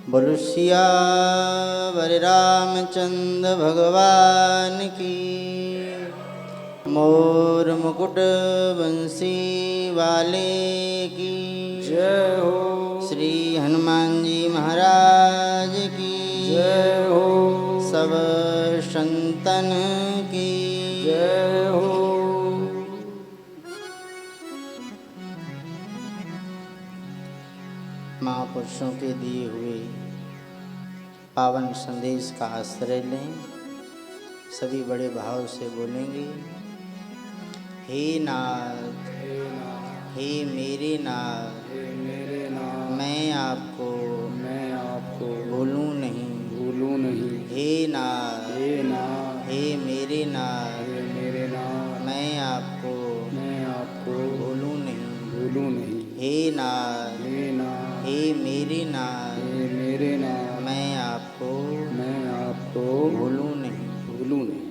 बोलो सियावर रामचंद्र भगवान की। मोर मुकुट बंसी वाले की जय हो। श्री हनुमान जी महाराज की जय हो। सब संतन की जय हो। महापुरुषों के दिए हुए पावन संदेश का आश्रय लें। सभी बड़े भाव से बोलेंगे, हे नाथ, हे मेरे नाथ, हे मेरे नाथ, मैं आपको भूलूं नहीं। भूलूं नहीं। हे नाथ, हे नाथ, हे मेरे नाथ, हे मेरे नाथ, मैं आपको भूलूं नहीं। भूलूं नहीं। हे नाथ, हे नाथ, हे मेरे नाथ, हे मेरे नाथ, मैं आपको भूलूं नहीं। नहीं।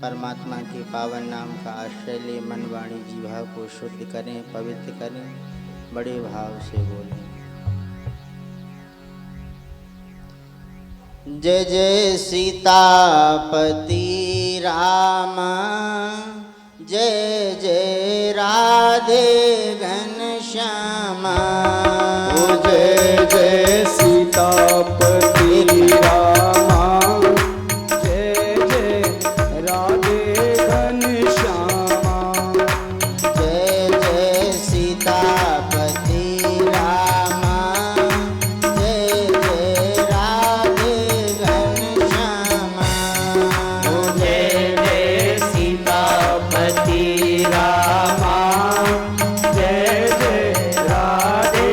परमात्मा के पावन नाम का आश्रय ले मन वाणी जीवा को शुद्ध करें, पवित्र करें। बड़े भाव से बोलें, जय जय सीतापति राम, जय जय राधे घनश्यामा। जय जय सीतापति रामा, जय जय राधे घनश्यामा। जय जय सीतापति रामा, जय जय राधे घनश्यामा। जय जय सीतापति रामा, जय जय राधे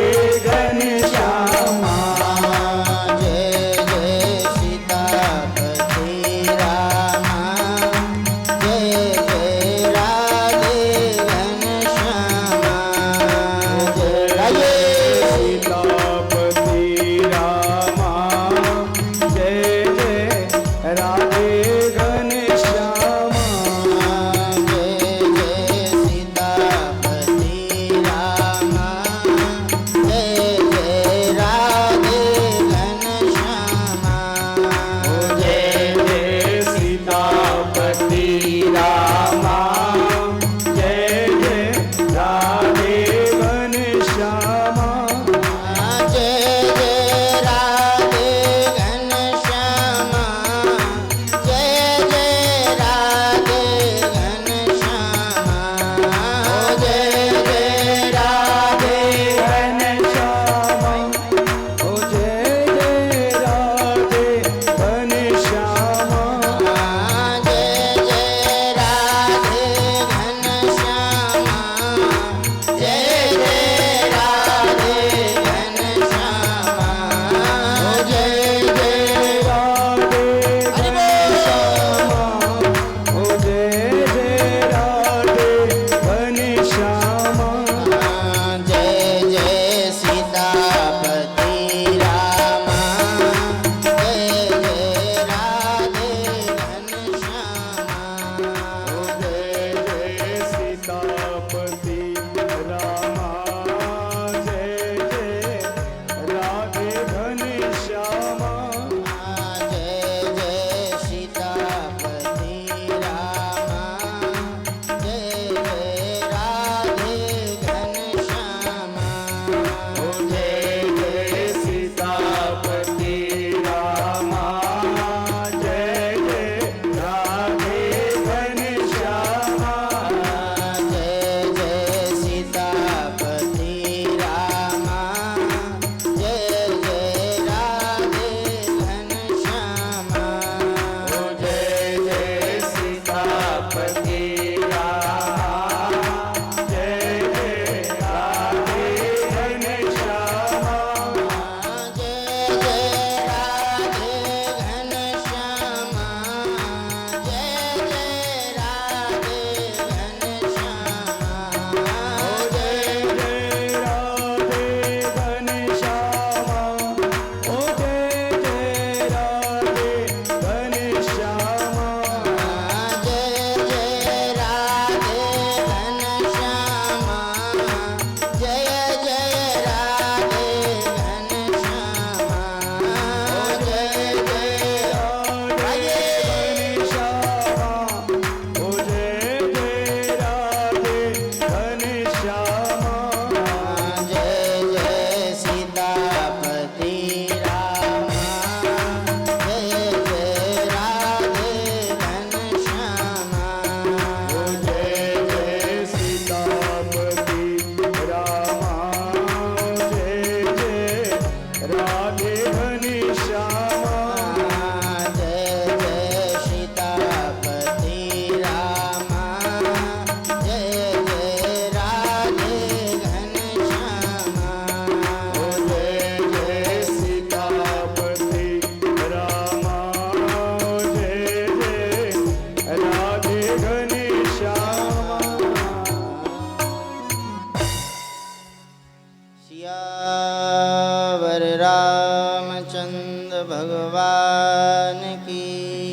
सियावर रामचंद्र भगवान की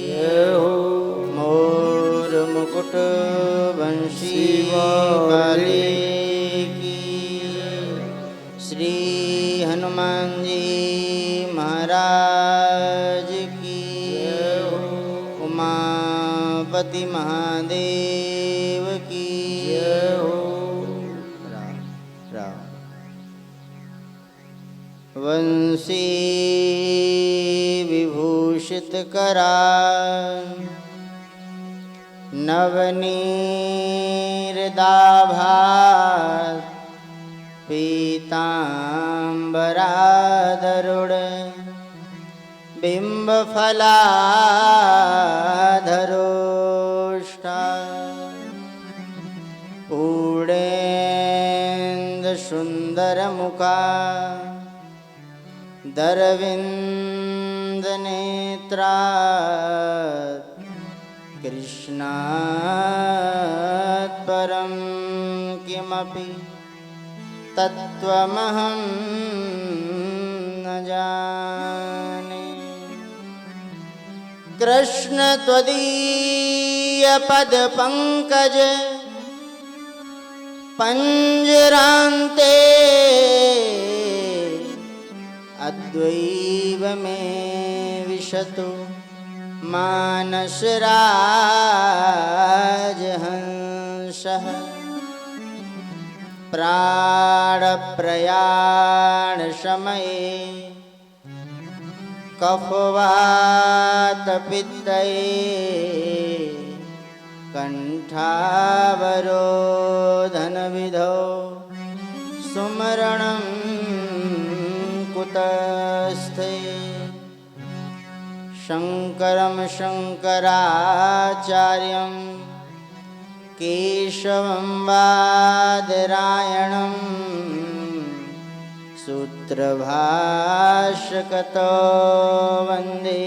जय हो। मोर मुकुट बंशी वाले की श्री हनुमान जी महाराज की उमापति महादेव की जय हो। राम राम वंशी विभूषित करा नवनीरदाभात पीतांबराधरुड बिंबफलाधरोष्ठा पूर्णेन्दु सुंदरमुखा दरविंद नेत्रा कृष्णात् परं किमपि तत्त्वमहं न जाने। कृष्ण त्वदीय पद पंकज पंजरान्ते अद्वैव में विशतु मानसराजहंसः प्राणप्रयाण समये कफवातपित्तये कंठावरोधन विधौ सुमरणं कुतस्थे। शंकरं शंकराचार्यं केशवं बादरायणं सूत्रभाष्यकृतो वन्दे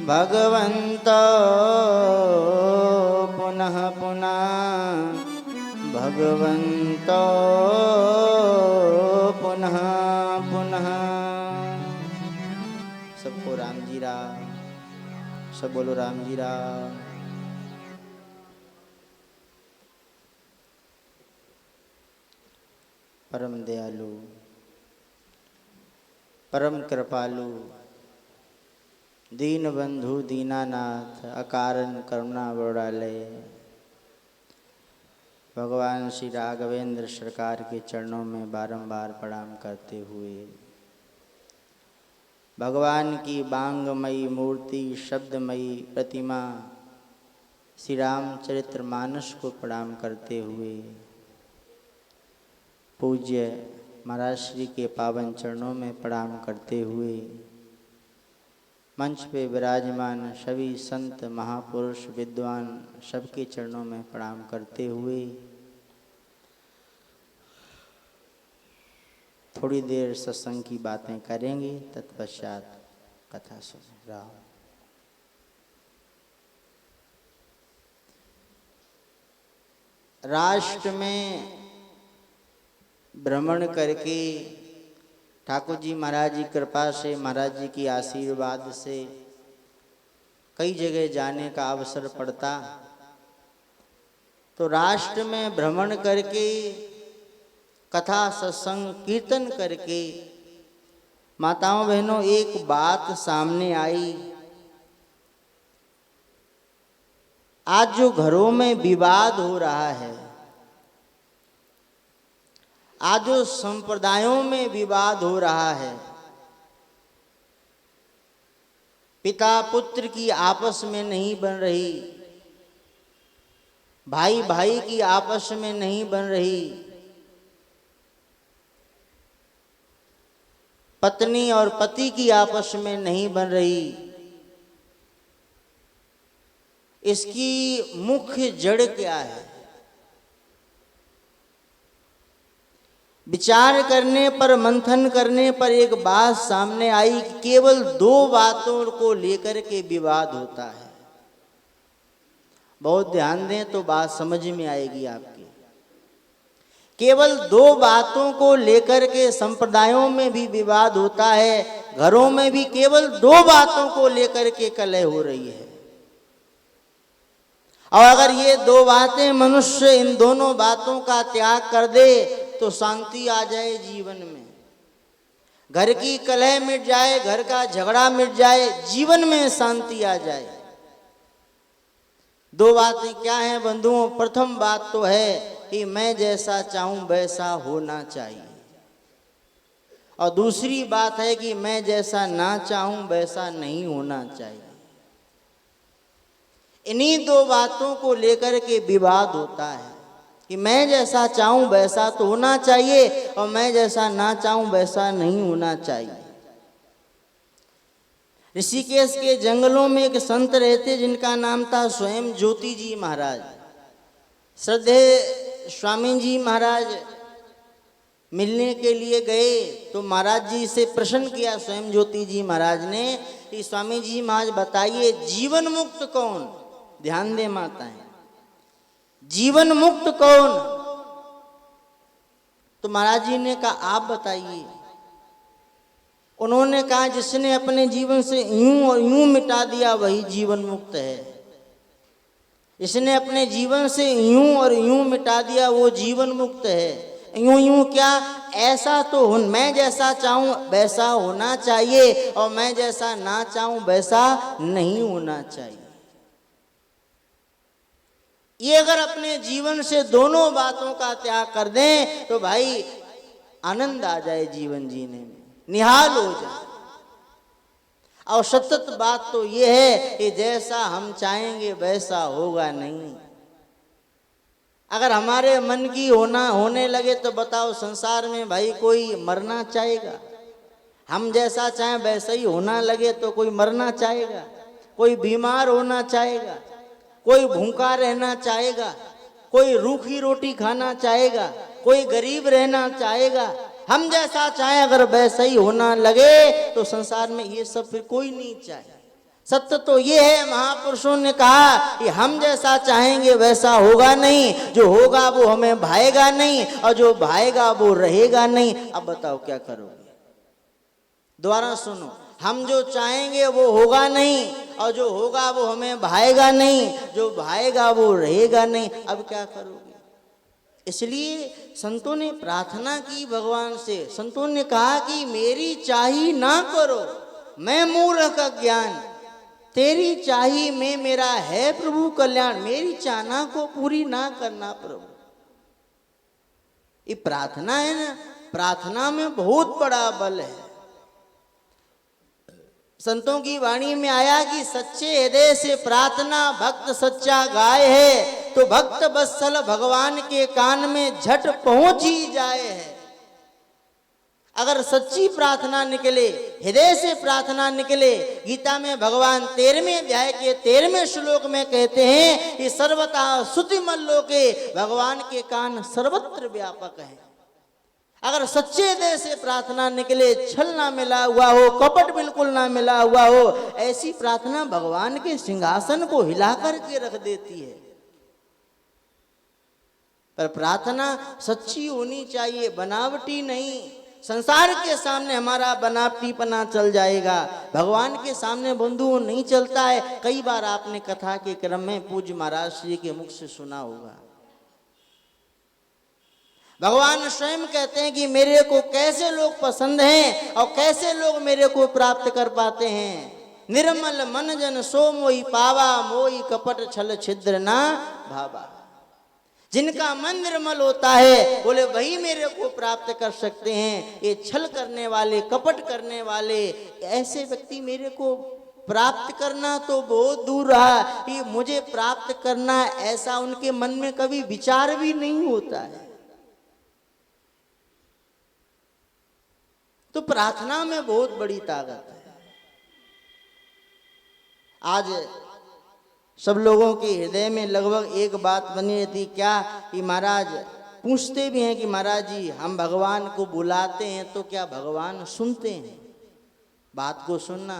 भगवन्तो पुनः पुनः भगवन्तो पुनः पुनः। सबको राम जी राम, सब बोलो राम जी राम। परम दयालु परम कृपालु दीन बंधु दीनानाथ अकारण करुणा बड़ालय भगवान श्री राघवेंद्र सरकार के चरणों में बारंबार प्रणाम करते हुए भगवान की बांगमयी मूर्ति शब्दमयी प्रतिमा श्री रामचरित्र मानस को प्रणाम करते हुए पूज्य महाराज श्री के पावन चरणों में प्रणाम करते हुए मंच पे विराजमान सभी संत महापुरुष विद्वान सबके चरणों में प्रणाम करते हुए थोड़ी देर सत्संग की बातें करेंगे, तत्पश्चात कथा सुने। राम राष्ट्र में भ्रमण करके ठाकुर जी महाराज जी कृपा से महाराज जी की आशीर्वाद से कई जगह जाने का अवसर पड़ता, तो राष्ट्र में भ्रमण करके कथा सत्संग कीर्तन करके माताओं बहनों एक बात सामने आई। आज जो घरों में विवाद हो रहा है, आज जो संप्रदायों में विवाद हो रहा है, पिता पुत्र की आपस में नहीं बन रही, भाई भाई की आपस में नहीं बन रही, पत्नी और पति की आपस में नहीं बन रही, इसकी मुख्य जड़ क्या है? विचार करने पर, मंथन करने पर एक बात सामने आई कि केवल दो बातों को लेकर के विवाद होता है। बहुत ध्यान दें तो बात समझ में आएगी आपकी। केवल दो बातों को लेकर के संप्रदायों में भी विवाद होता है, घरों में भी केवल दो बातों को लेकर के कलह हो रही है। और अगर ये दो बातें मनुष्य इन दोनों बातों का त्याग कर दे तो शांति आ जाए जीवन में, घर की कलह मिट जाए, घर का झगड़ा मिट जाए, जीवन में शांति आ जाए। दो बातें क्या हैं बंधुओं? प्रथम बात तो है कि मैं जैसा चाहूं वैसा होना चाहिए, और दूसरी बात है कि मैं जैसा ना चाहूं वैसा नहीं होना चाहिए। इन्हीं दो बातों को लेकर के विवाद होता है कि मैं जैसा चाहूं वैसा तो होना चाहिए और मैं जैसा ना चाहूं वैसा नहीं होना चाहिए। ऋषिकेश के जंगलों में एक संत रहते जिनका नाम था स्वयं ज्योति जी महाराज। श्रद्धेय स्वामी जी महाराज मिलने के लिए गए तो महाराज जी से प्रश्न किया स्वयं ज्योति जी महाराज ने कि स्वामी जी महाराज बताइए जीवन मुक्त कौन? ध्यान दे माताएं, जीवन मुक्त कौन? तो महाराज जी ने कहा आप बताइए। उन्होंने कहा जिसने अपने जीवन से यूं और यूं मिटा दिया वही जीवन मुक्त है। इसने अपने जीवन से यूं और यूं मिटा दिया वो जीवन मुक्त है। यूं यूं क्या? ऐसा तो मैं जैसा चाहूं वैसा होना चाहिए और मैं जैसा ना चाहूं वैसा नहीं होना चाहिए। ये अगर अपने जीवन से दोनों बातों का त्याग कर दें तो भाई आनंद आ जाए जीवन जीने में, निहाल हो जाए। और सतत बात तो ये है कि जैसा हम चाहेंगे वैसा होगा नहीं। अगर हमारे मन की होने लगे तो बताओ संसार में भाई कोई मरना चाहेगा? हम जैसा चाहें वैसा ही होना लगे तो कोई मरना चाहेगा? कोई बीमार होना चाहेगा? कोई भूखा रहना चाहेगा? कोई रूखी रोटी खाना चाहेगा? कोई गरीब रहना चाहेगा? हम जैसा चाहें अगर वैसा ही होना लगे तो संसार में ये सब फिर कोई नहीं चाहे। सत्य तो ये है, महापुरुषों ने कहा कि हम जैसा चाहेंगे वैसा होगा नहीं, जो होगा वो हमें भाएगा नहीं और जो भाएगा वो रहेगा नहीं। अब बताओ क्या करोगे? दोबारा सुनो, हम जो चाहेंगे वो होगा नहीं और जो होगा वो हमें भाएगा नहीं, जो भाएगा वो रहेगा नहीं। अब क्या करोगे? इसलिए संतों ने प्रार्थना की भगवान से। संतों ने कहा कि मेरी चाही ना करो, मैं मूर्ख अज्ञान, तेरी चाही में मेरा है प्रभु कल्याण। मेरी चाहना को पूरी ना करना प्रभु। ये प्रार्थना है ना, प्रार्थना में बहुत बड़ा बल है। संतों की वाणी में आया कि सच्चे हृदय से प्रार्थना भक्त सच्चा गाय है, तो भक्त वत्सल भगवान के कान में झट पहुंच ही जाए है। अगर सच्ची प्रार्थना निकले, हृदय से प्रार्थना निकले, गीता में भगवान 13वें अध्याय के 13वें श्लोक में कहते हैं कि सर्वथा श्रुतिमल्लोके, भगवान के कान सर्वत्र व्यापक है। अगर सच्चे हृदय से प्रार्थना निकले, छल ना मिला हुआ हो, कपट बिल्कुल ना मिला हुआ हो, ऐसी प्रार्थना भगवान के सिंहासन को हिला करके रख देती है। पर प्रार्थना सच्ची होनी चाहिए, बनावटी नहीं। संसार के सामने हमारा बनावटीपना चल जाएगा, भगवान के सामने बंधुओं नहीं चलता है। कई बार आपने कथा के क्रम में पूज्य महाराज श्री के मुख से सुना होगा, भगवान स्वयं कहते हैं कि मेरे को कैसे लोग पसंद हैं और कैसे लोग मेरे को प्राप्त कर पाते हैं। निर्मल मन जन सो मोहि पावा, मोहि कपट छल छिद्र ना भावा। जिनका मन निर्मल होता है बोले वही मेरे को प्राप्त कर सकते हैं। ये छल करने वाले, कपट करने वाले, ऐसे व्यक्ति मेरे को प्राप्त करना तो बहुत दूर रहा, कि मुझे प्राप्त करना, ऐसा उनके मन में कभी विचार भी नहीं होता है। तो प्रार्थना में बहुत बड़ी ताकत है। आज सब लोगों के हृदय में लगभग एक बात बनी रहती, क्या कि महाराज पूछते भी हैं कि महाराज जी हम भगवान को बुलाते हैं तो क्या भगवान सुनते हैं? बात को सुनना,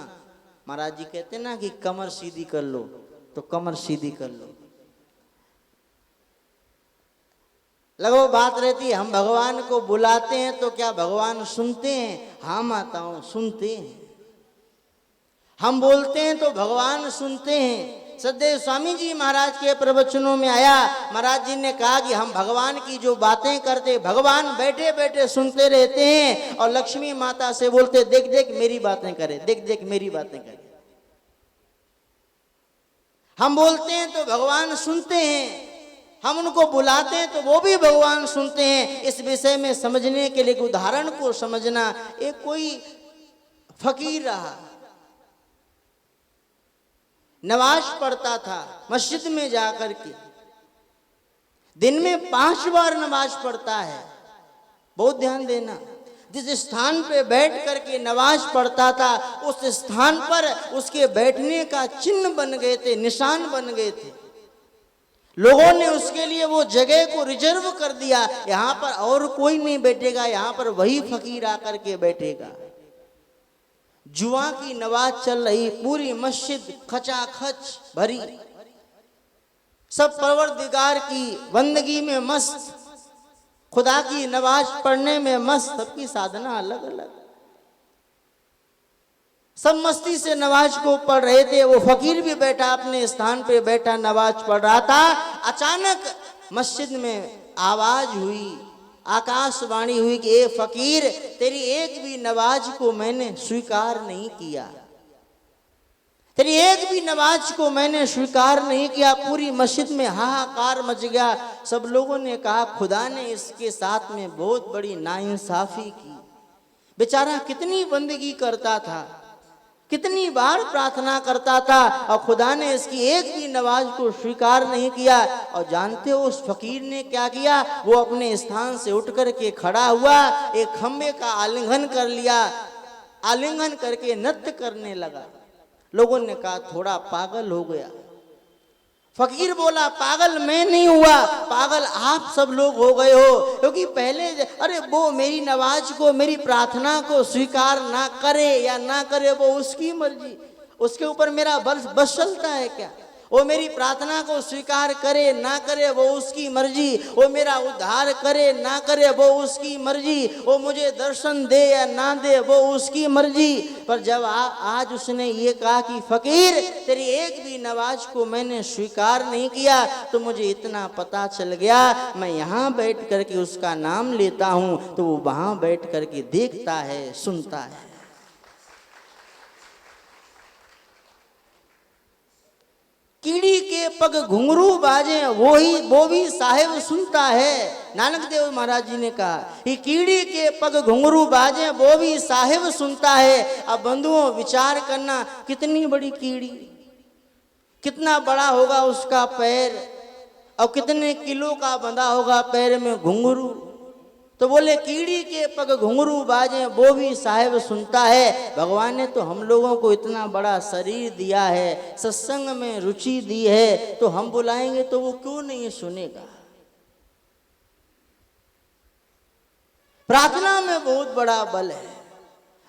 महाराज जी कहते ना कि कमर सीधी कर लो, तो कमर सीधी कर लो। लगो बात रहती है, हम भगवान को बुलाते हैं तो क्या भगवान सुनते हैं? हाँ माताओं, सुनते हैं। हम बोलते हैं तो भगवान सुनते हैं। सदैव स्वामी जी महाराज के प्रवचनों में आया, महाराज जी ने कहा कि हम भगवान की जो बातें करते, भगवान बैठे बैठे सुनते रहते हैं और लक्ष्मी माता से बोलते, देख देख मेरी बातें करे, देख देख मेरी बातें करे। हम बोलते हैं तो भगवान सुनते हैं, हम उनको बुलाते हैं तो वो भी भगवान सुनते हैं। इस विषय में समझने के लिए उदाहरण को समझना, एक कोई फकीर रहा, नमाज पढ़ता था मस्जिद में जाकर के, दिन में 5 बार नमाज पढ़ता है। बहुत ध्यान देना, जिस स्थान पे बैठ करके नमाज पढ़ता था उस स्थान पर उसके बैठने का चिन्ह बन गए थे, निशान बन गए थे। लोगों ने उसके लिए वो जगह को रिजर्व कर दिया, यहां पर और कोई नहीं बैठेगा, यहां पर वही फकीर आकर के बैठेगा। जुआ की नमाज चल रही, पूरी मस्जिद खचाखच भरी, सब परवरदिगार की बंदगी में मस्त, खुदा की नमाज पढ़ने में मस्त, सबकी साधना अलग अलग, सब मस्ती से नमाज को पढ़ रहे थे। वो फकीर भी बैठा अपने स्थान पे बैठा नमाज पढ़ रहा था। अचानक मस्जिद में आवाज हुई, आकाशवाणी हुई कि ए फकीर, तेरी एक भी नमाज को मैंने स्वीकार नहीं किया, तेरी एक भी नमाज को मैंने स्वीकार नहीं किया। पूरी मस्जिद में हाहाकार मच गया। सब लोगों ने कहा खुदा ने इसके साथ में बहुत बड़ी नाइंसाफी की। बेचारा कितनी बंदगी करता था, कितनी बार प्रार्थना करता था और खुदा ने इसकी एक भी नमाज को स्वीकार नहीं किया। और जानते हो उस फकीर ने क्या किया? वो अपने स्थान से उठ करके खड़ा हुआ, एक खंबे का आलिंगन कर लिया, आलिंगन करके नृत्य करने लगा। लोगों ने कहा थोड़ा पागल हो गया। फकीर बोला पागल मैं नहीं हुआ, पागल आप सब लोग हो गए हो, क्योंकि पहले अरे वो मेरी नमाज को, मेरी प्रार्थना को स्वीकार ना करे या ना करे वो उसकी मर्जी, उसके ऊपर मेरा बस चलता है क्या? वो मेरी प्रार्थना को स्वीकार करे ना करे वो उसकी मर्जी, वो मेरा उद्धार करे ना करे वो उसकी मर्जी, वो मुझे दर्शन दे या ना दे वो उसकी मर्जी। पर जब आज उसने ये कहा कि फकीर तेरी एक भी नमाज को मैंने स्वीकार नहीं किया, तो मुझे इतना पता चल गया, मैं यहाँ बैठ करके उसका नाम लेता हूँ तो वो वहाँ बैठ करके देखता है, सुनता है। कीड़ी के पग घुंघरू बाजे वो भी साहेब सुनता है। नानक देव महाराज जी ने कहा कि कीड़ी के पग घुंघरू बाजे वो भी साहेब सुनता है। अब बंधुओं विचार करना, कितनी बड़ी कीड़ी, कितना बड़ा होगा उसका पैर और कितने किलो का बंधा होगा पैर में घुंघरू। तो बोले कीड़ी के पग घुंघरू बाजे वो भी साहेब सुनता है। भगवान ने तो हम लोगों को इतना बड़ा शरीर दिया है, सत्संग में रुचि दी है, तो हम बुलाएंगे तो वो क्यों नहीं सुनेगा? प्रार्थना में बहुत बड़ा बल है,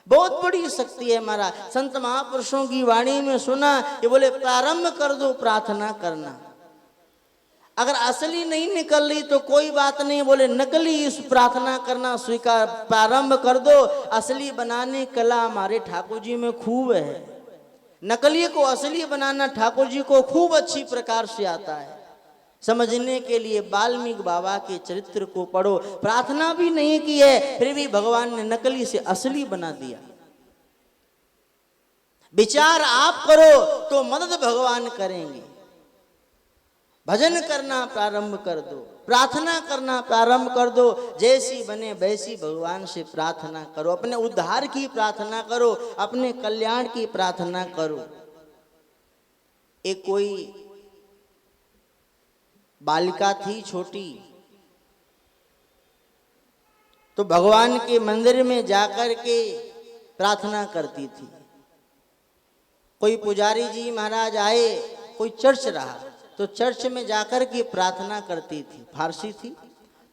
बहुत बड़ी शक्ति है। हमारा संत महापुरुषों की वाणी में सुना कि बोले प्रारंभ कर दो प्रार्थना करना, अगर असली नहीं निकल रही तो कोई बात नहीं, बोले नकली इस प्रार्थना करना स्वीकार, प्रारंभ कर दो। असली बनाने कला हमारे ठाकुर जी में खूब है, नकली को असली बनाना ठाकुर जी को खूब अच्छी प्रकार से आता है। समझने के लिए वाल्मीकि बाबा के चरित्र को पढ़ो, प्रार्थना भी नहीं की है फिर भी भगवान ने नकली से असली बना दिया। विचार आप करो तो मदद भगवान करेंगे। भजन करना प्रारंभ कर दो, प्रार्थना करना प्रारंभ कर दो, जैसी बने वैसी भगवान से प्रार्थना करो, अपने उद्धार की प्रार्थना करो, अपने कल्याण की प्रार्थना करो। एक कोई बालिका थी छोटी, तो भगवान के मंदिर में जाकर के प्रार्थना करती थी। कोई पुजारी जी महाराज आए, कोई चर्च रहा तो चर्च में जाकर के प्रार्थना करती थी। फारसी थी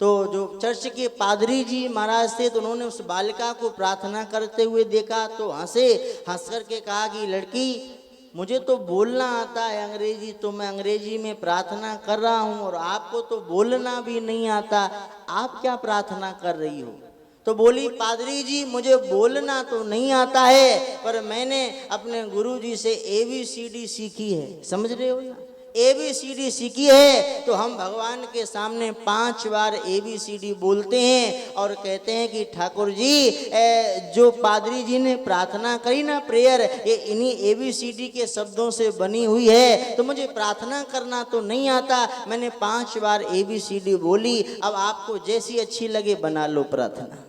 तो जो चर्च के पादरी जी महाराज थे तो उन्होंने उस बालिका को प्रार्थना करते हुए देखा तो हंस करके कहा कि लड़की मुझे तो बोलना आता है अंग्रेजी, तो मैं अंग्रेजी में प्रार्थना कर रहा हूँ, और आपको तो बोलना भी नहीं आता, आप क्या प्रार्थना कर रही हो? तो बोली, पादरी जी मुझे बोलना तो नहीं आता है, पर मैंने अपने गुरुजी से ABCD सीखी है। समझ रहे हो ना? ABCD सीखी है, तो हम भगवान के सामने 5 बार ABCD बोलते हैं और कहते हैं कि ठाकुर जी जो पादरी जी ने प्रार्थना करी ना, प्रेयर, ये इन्हीं ABCD के शब्दों से बनी हुई है, तो मुझे प्रार्थना करना तो नहीं आता, मैंने 5 बार ABCD बोली, अब आपको जैसी अच्छी लगे बना लो प्रार्थना।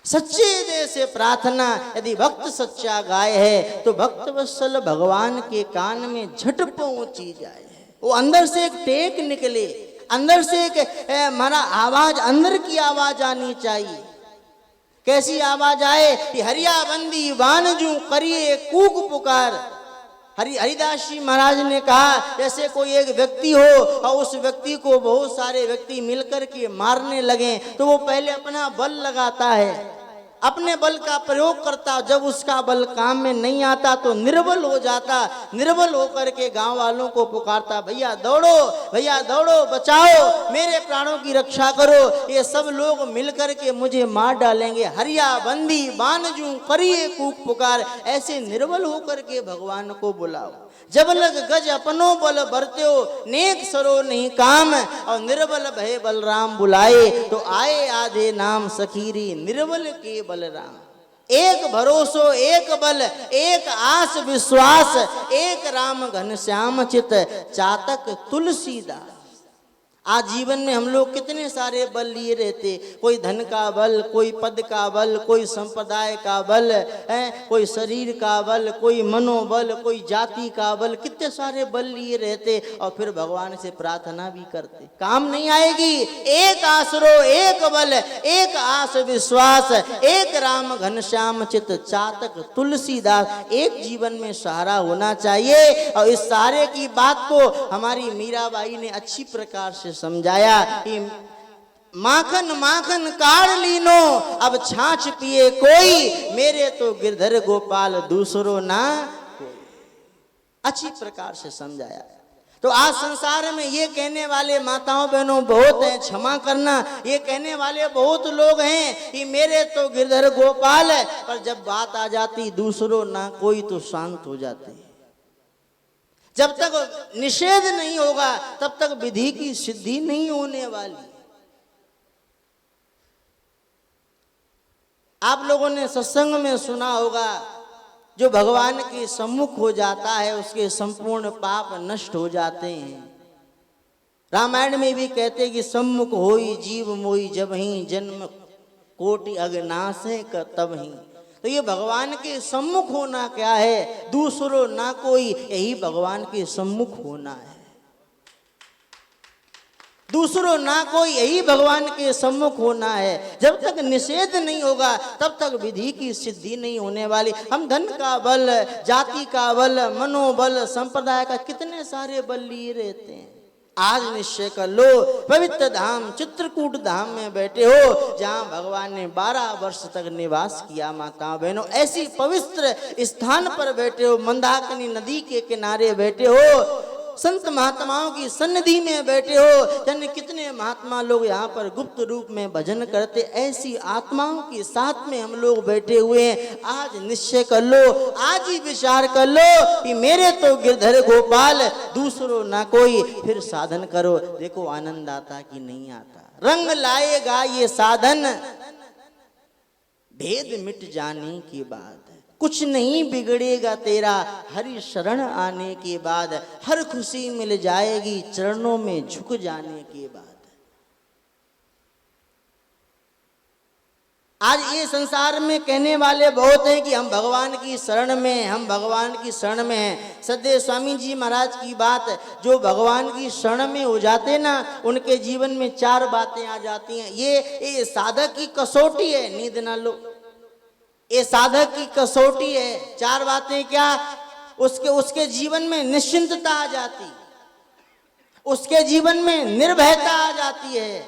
सच्चे हृदय से प्रार्थना यदि भक्त सच्चा गाय है, तो भक्त वत्सल भगवान के कान में झट पहुंची जाए, वो अंदर से एक टेक निकले, अंदर से एक हमारा आवाज, अंदर की आवाज आनी चाहिए। कैसी आवाज आए कि हरिया बंदी बानजू करिए कूक पुकार। हरिदास जी महाराज ने कहा, जैसे कोई एक व्यक्ति हो और उस व्यक्ति को बहुत सारे व्यक्ति मिलकर के मारने लगे, तो वो पहले अपना बल लगाता है, अपने बल का प्रयोग करता, जब उसका बल काम में नहीं आता तो निर्बल हो जाता, निर्बल होकर के गांव वालों को पुकारता, भैया दौड़ो, बचाओ, मेरे प्राणों की रक्षा करो, ये सब लोग मिलकर के मुझे मार डालेंगे। हरिया बंदी बानजू करिए कूक पुकार, ऐसे निर्बल होकर के भगवान को बुलाओ। जब लग गज अपनो बल बरत्यो, नेक सरो नहीं काम, और निर्बल भय बलराम बुलाए, तो आए आधे नाम सखीरी, निर्बल के बलराम। एक भरोसो एक बल, एक आस विश्वास, एक राम घनश्याम चित, चातक तुलसीदास। आज जीवन में हम लोग कितने सारे बल लिए रहते, कोई धन का बल, कोई पद का बल, कोई संप्रदाय का बल है, कोई शरीर का बल, कोई मनोबल, कोई जाति का बल, कितने सारे बल लिए रहते, और फिर भगवान से प्रार्थना भी करते, काम नहीं आएगी। एक आसरो एक बल, एक आस विश्वास, एक राम घनश्याम चित, चातक तुलसीदास। एक जीवन में सहारा होना चाहिए, और इस सहारे की बात को हमारी मीराबाई ने अच्छी प्रकार से समझाया कि माखन माखन काढ़ लीनो, अब छाछ पिए कोई, मेरे तो गिरधर गोपाल दूसरो ना कोई। अच्छी प्रकार से समझाया। तो आज संसार में ये कहने वाले माताओं बहनों बहुत हैं, क्षमा करना, ये कहने वाले बहुत लोग हैं कि मेरे तो गिरधर गोपाल है, पर जब बात आ जाती दूसरो ना कोई, तो शांत हो जाते हैं। जब तक निषेध नहीं होगा तब तक विधि की सिद्धि नहीं होने वाली। आप लोगों ने सत्संग में सुना होगा, जो भगवान के सम्मुख हो जाता है उसके संपूर्ण पाप नष्ट हो जाते हैं। रामायण में भी कहते हैं कि सम्मुख होई जीव मोई, जब ही जन्म कोटि अगनासे का तब ही। तो ये भगवान के सम्मुख होना क्या है, दूसरो ना कोई, यही भगवान के सम्मुख होना है। दूसरो ना कोई, यही भगवान के सम्मुख होना है। जब तक निषेध नहीं होगा तब तक विधि की सिद्धि नहीं होने वाली। हम धन का बल, जाति का बल, मनोबल, संप्रदाय का कितने सारे बल लिए रहते हैं। आज निश्चय कर लो, पवित्र धाम चित्रकूट धाम में बैठे हो, जहां भगवान ने 12 वर्ष तक निवास किया। माताओं बहनों, ऐसी पवित्र स्थान पर बैठे हो, मंदाकिनी नदी के किनारे बैठे हो, संत महात्माओं की सन्निधि में बैठे हो। जाने कितने महात्मा लोग यहाँ पर गुप्त रूप में भजन करते, ऐसी आत्माओं के साथ में हम लोग बैठे हुए हैं। आज निश्चय कर लो, आज ही विचार कर लो कि मेरे तो गिरधर गोपाल दूसरो ना कोई। फिर साधन करो, देखो आनंद आता कि नहीं आता। रंग लाएगा ये साधन, भेद मिट जाने के बाद। कुछ नहीं बिगड़ेगा तेरा, हरि शरण आने के बाद। हर खुशी मिल जाएगी चरणों में झुक जाने के बाद। आज ये संसार में कहने वाले बहुत हैं कि हम भगवान की शरण में, हम भगवान की शरण में हैं। सदैव स्वामी जी महाराज की बात, जो भगवान की शरण में हो जाते ना, उनके जीवन में 4 बातें आ जाती हैं। ये साधक की कसौटी है, नींद ना लो। ये साधक की कसौटी है। 4 बातें क्या? उसके जीवन में निश्चिंतता आ जाती, उसके जीवन में निर्भयता आ जाती है,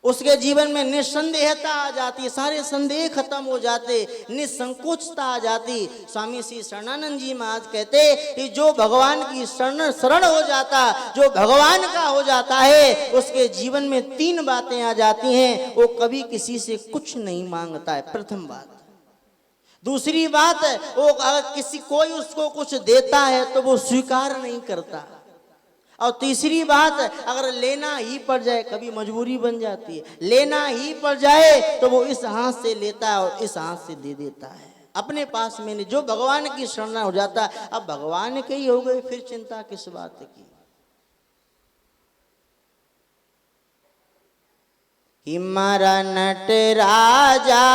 उसके जीवन में निस्संदेहता आ जाती, सारे संदेह खत्म हो जाते, निसंकोचता आ जाती। स्वामी श्री शरणानंद जी महाराज कहते कि जो भगवान की शरण हो जाता, जो भगवान का हो जाता है, उसके जीवन में 3 बातें आ जाती हैं। वो कभी किसी से कुछ नहीं मांगता है, प्रथम बात। दूसरी बात, वो अगर किसी कोई उसको कुछ देता है तो वो स्वीकार नहीं करता। और तीसरी बात, अगर लेना ही पड़ जाए, कभी मजबूरी बन जाती है, लेना ही पड़ जाए तो वो इस हाथ से लेता है और इस हाथ से दे देता है। अपने पास में नहीं, जो भगवान की शरण हो जाता। अब भगवान के ही हो गए, फिर चिंता किस बात की। कि मारा नटराजा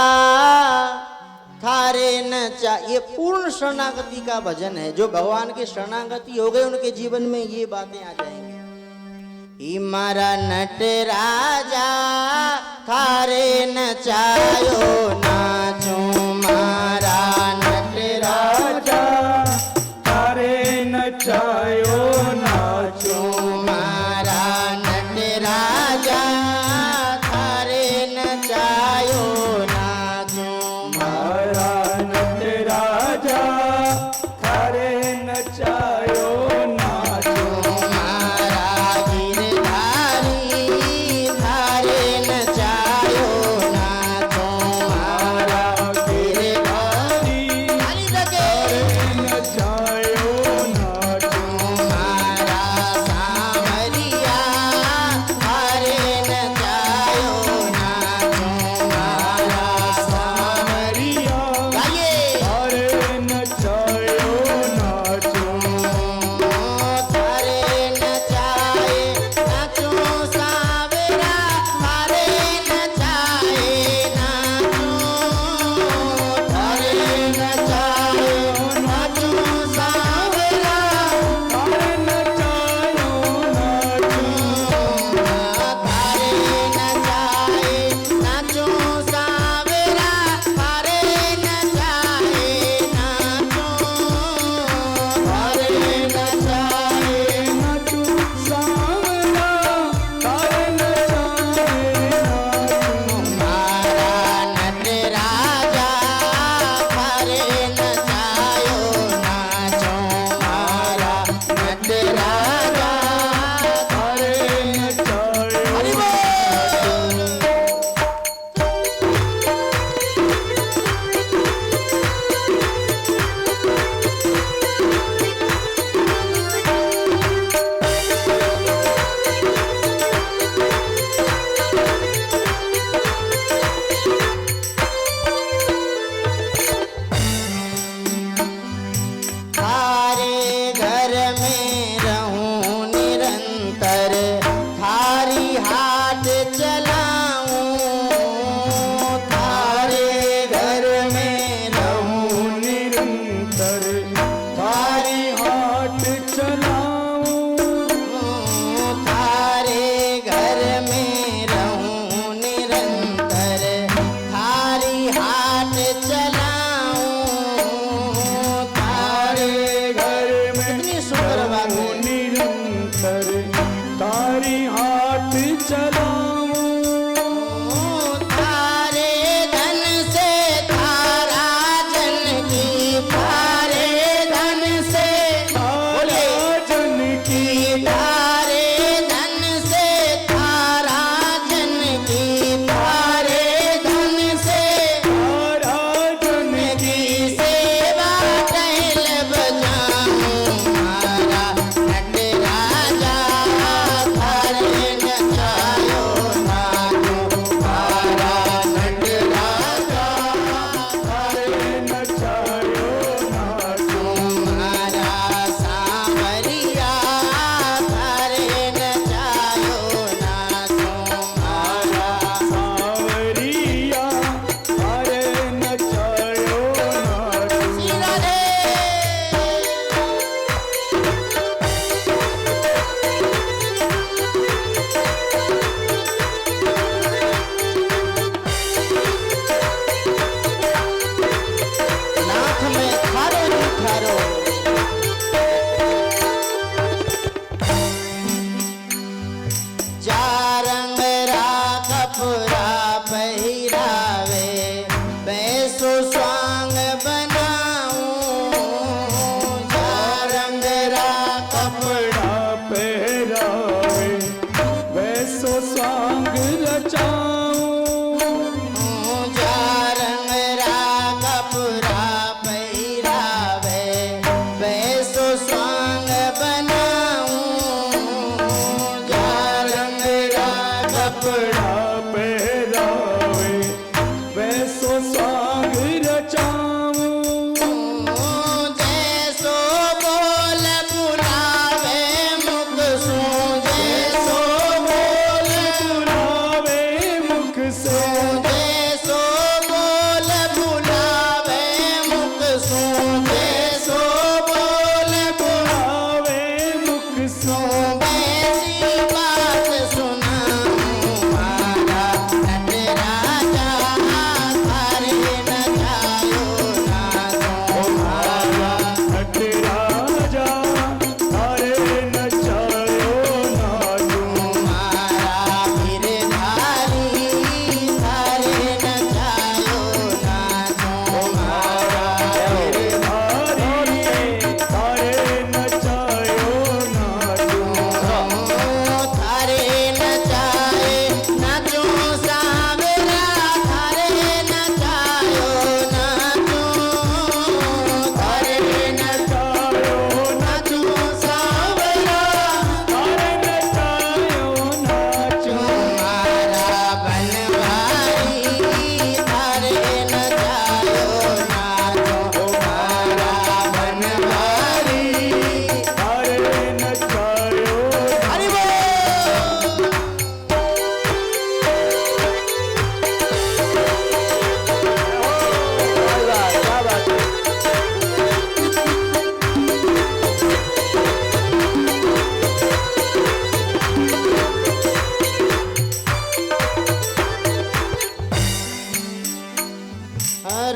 थारे न चा, ये पूर्ण शरणागति का भजन है। जो भगवान के शरणागति हो गए उनके जीवन में ये बातें आ जाएंगी। कि मारा नटराजा थारे न चायो नाचो, मारा नटराजा थारे नचायो नाचो, मारा नटराजा थारे नचायो नाचो, मारा नटराजा थारे नचायो नाचो, मारा गिरधारी थारे नचायो नाचो,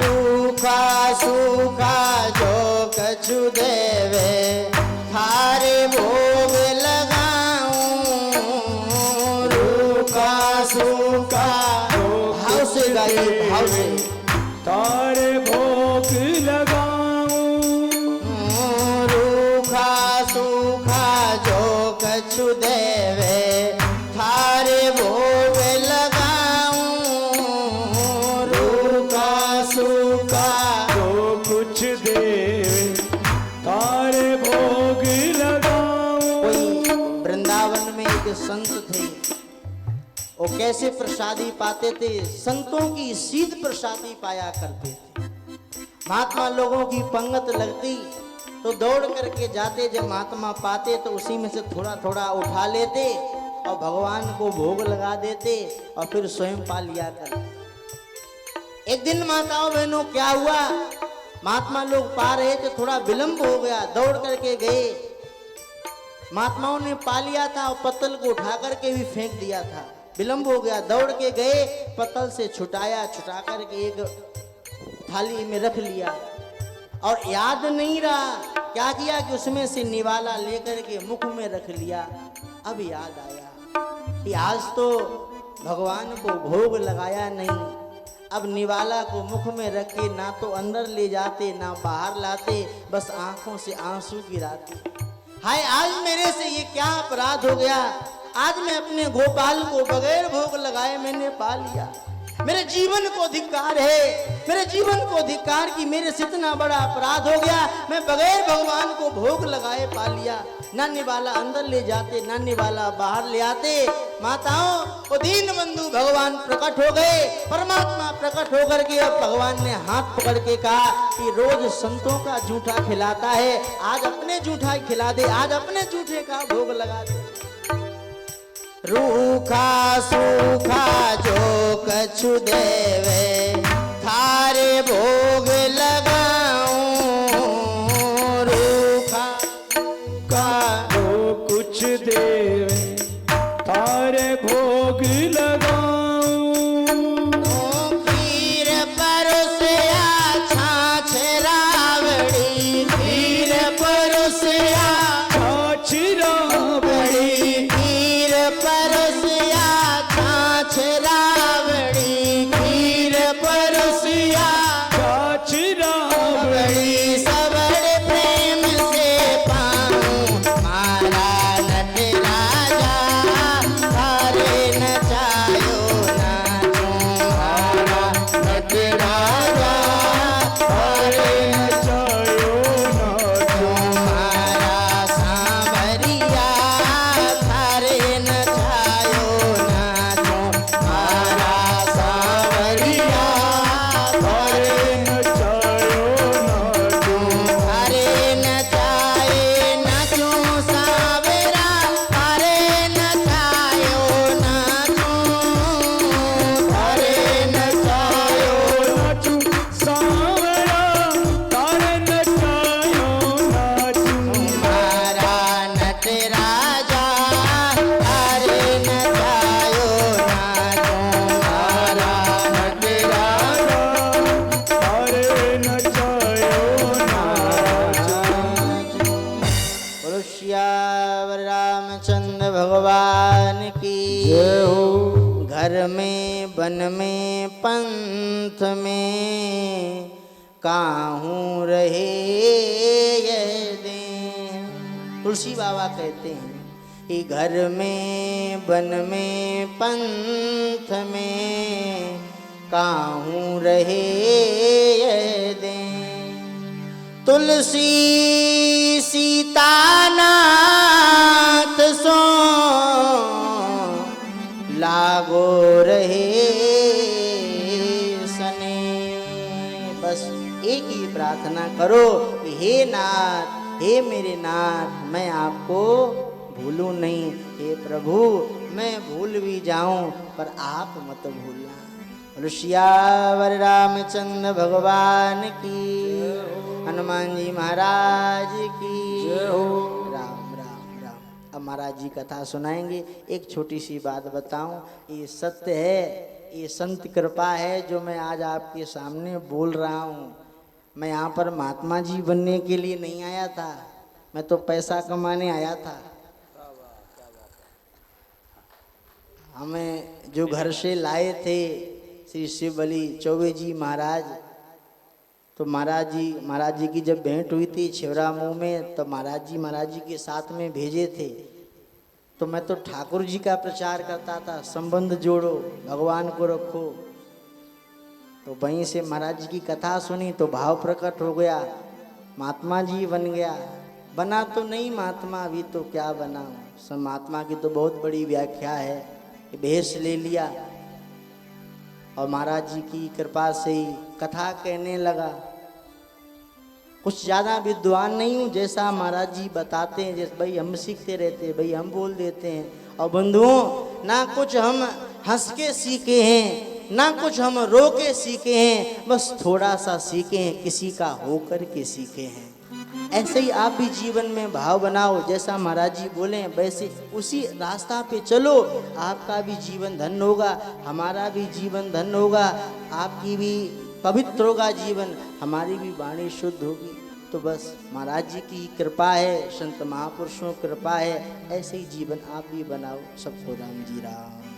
रूखा सूखा जो कछु देवे थारे भोग लगाऊं। रूखा सूखा भाव से गाइए, भाव से। तारे भोग लगाऊं। रूखा सूखा जो कछु देवे थारे भोग लगाऊं। रूखा सूखा जो कुछ दे तारे भोग लगाऊं। कोई वृंदावन में एक संत थे, वो कैसे प्रसादी पाते थे? संतों की सीध प्रसादी पाया करते थे। महात्मा लोगों की पंगत लगती तो दौड़ करके जाते, जब महात्मा पाते तो उसी में से थोड़ा थोड़ा उठा लेते और भगवान को भोग लगा देते और फिर स्वयं पा लिया करते। एक दिन माताओं बहनों क्या हुआ, महात्मा लोग पा रहे थे, थोड़ा विलंब हो गया, दौड़ करके गए, महात्माओं ने पा लिया था और पत्तल को उठा करके भी फेंक दिया था। विलंब हो गया, दौड़ के गए, पत्तल से छुटाया, छुटा करके एक थाली में रख लिया और याद नहीं रहा क्या किया कि उसमें से निवाला लेकर के मुख में रख लिया। अब याद आया कि आज तो भगवान को भोग लगाया नहीं, अब निवाला को मुख में रख के ना तो अंदर ले जाते ना बाहर लाते, बस आंखों से आंसू गिराते। हाय आज मेरे से ये क्या अपराध हो गया, आज मैं अपने गोपाल को बगैर भोग लगाए मैंने पा लिया। मेरे जीवन को धिक्कार है, मेरे जीवन को धिक्कार की मेरे से इतना बड़ा अपराध हो गया, मैं बगैर भगवान को भोग लगाए पा लिया। ना निवाला अंदर ले जाते ना निवाला बाहर ले आते। माताओं वो दीन बंधु भगवान प्रकट हो गए, परमात्मा प्रकट होकर के अब भगवान ने हाथ पकड़ के कहा कि रोज संतों का जूठा खिलाता है, आज अपने जूठा खिला दे, आज अपने जूठे का भोग लगा दे। रूखा सूखा जो कछु देवे थारे भोग लगाऊं। रूखा का जो कुछ देवे तारे भोग लगाऊं। खीर परोसिया छाछ रावड़ी, खीर परोसिया छाछ रावड़ी, खीर परोसिया छाछ रावड़ी, खीर परोसिया छाछ रावड़ी। सबड़ प्रेम से पाऊं मारा नट राजा, थारे नचायो नाचूं मारा नट राजा, थारे नचायो नाचूं मारा सांवरिया, थारे नचायो नाचूं मारा सांवरिया, थारे नचायो नाचूं। थारे नचाए नाचूं सांवरा, थारे नचायो नाचूं, थारे नचायो नाचूं सांवरा, तारे नचायो नाचूं। मारा नट राजा, थारे नचायो नाचूं मारा नट राजा। तारे नचायो नाचूं। बोलो सियावर रामचंद्र भगवान की जय हो। घर में वन में पंथ में काहूँ रहे ये दिन। तुलसी बाबा कहते हैं कि घर में वन में पंथ में काहूँ रहे ये दिन। तुलसी सीता नाथ सो लागो रहे सने। बस एक ही प्रार्थना करो कि हे नाथ, हे मेरे नाथ, मैं आपको भूलूं नहीं। हे प्रभु, मैं भूल भी जाऊं पर आप मत भूलना। सियावर रामचंद्र भगवान की, हनुमान जी महाराज की जय हो। राम राम राम। अब महाराज जी कथा सुनाएंगे। एक छोटी सी बात बताऊं, ये सत्य है ये संत कृपा है जो मैं आज आपके सामने बोल रहा हूँ। मैं यहाँ पर महात्मा जी बनने के लिए नहीं आया था, मैं तो पैसा कमाने आया था। हमें जो घर से लाए थे श्री शिव बलि चौबे जी महाराज, तो महाराज जी की जब भेंट हुई थी छिवरा मुँह में, तो महाराज जी के साथ में भेजे थे। तो मैं तो ठाकुर जी का प्रचार करता था, संबंध जोड़ो, भगवान को रखो। तो वहीं से महाराज जी की कथा सुनी तो भाव प्रकट हो गया, महात्मा जी बन गया। बना तो नहीं महात्मा, अभी तो क्या बना। महात्मा की तो बहुत बड़ी व्याख्या है। भेष ले लिया और महाराज जी की कृपा से ही कथा कहने लगा। कुछ ज़्यादा विद्वान नहीं हूँ, जैसा महाराज जी बताते हैं, जैसे भाई हम सीखते रहते हैं, भाई हम बोल देते हैं। और बंधुओं, ना कुछ हम हंस के सीखे हैं, ना कुछ हम रो के सीखे हैं, बस थोड़ा सा सीखे हैं, किसी का होकर के सीखे हैं। ऐसे ही आप भी जीवन में भाव बनाओ, जैसा महाराज जी बोले वैसे उसी रास्ता पे चलो, आपका भी जीवन धन्य होगा, हमारा भी जीवन धन्य होगा, आपकी भी पवित्र होगा जीवन, हमारी भी वाणी शुद्ध होगी। तो बस महाराज जी की कृपा है, संत महापुरुषों की कृपा है, ऐसे ही जीवन आप भी बनाओ। सबको राम जी राम।